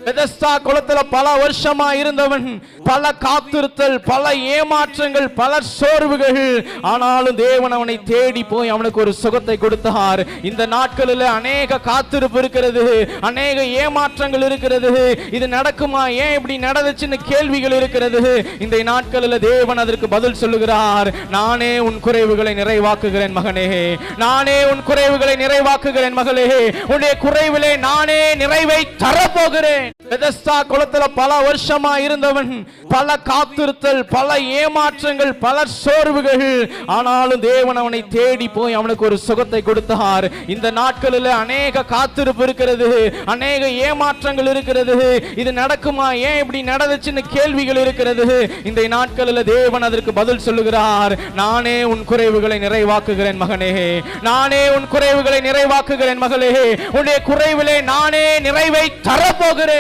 Bethesda குளத்துல பல வருஷமா இருந்தவன், பல காத்திருத்தல், பல ஏமாற்றங்கள், பல சோர்வுகள், ஆனாலும் தேவன் அவனை தேடி போய் அவனுக்கு ஒரு சுகத்தை கொடுத்தார். இந்த நாட்களில் அநேக காத்திருப்பு இருக்கிறது, அநேக ஏமாற்றங்கள் இருக்கிறது. இது நடக்குமா, ஏன் இப்படி நடந்துச்சுன்னு கேள்விகள் இருக்கிறது. இந்த நாட்களில் தேவன் அதற்கு பதில் சொல்லுகிறார். நானே உன் குறைவுகளை நிறைவாக்குகிறேன் மகனே, நானே உன் குறைவுகளை நிறைவாக்குகிறேன் மகளே, உன்னுடைய குறைவிலே நானே நிறைவை தரப்போகிறேன். பெதஸ்தா குளத்துல பல வருஷமா இருந்தவன், பல காத்திருத்தல், பல ஏமாற்றங்கள், பல சோர்வுகள், ஆனாலும் தேவன் அவனை தேடி போய் அவனுக்கு ஒரு சுகத்தை கொடுத்தார். இந்த நாட்களில் அநேக காத்திருப்பு இருக்கிறது, அநேக ஏமாற்றங்கள் இருக்கிறது. இது நடக்குமா, ஏன் இப்படி நடந்துச்சுன்னு கேள்விகள் இருக்கிறது. இந்த நாட்களில் தேவன் அதற்கு பதில் சொல்லுகிறார். நானே உன் குறைவுகளை நிறைவாக்குகிறேன் மகனே, நானே உன் குறைவுகளை நிறைவாக்குகிறேன் மகளே, உன்னுடைய குறைவிலே நானே நிறைவை தரப்போகிறேன்.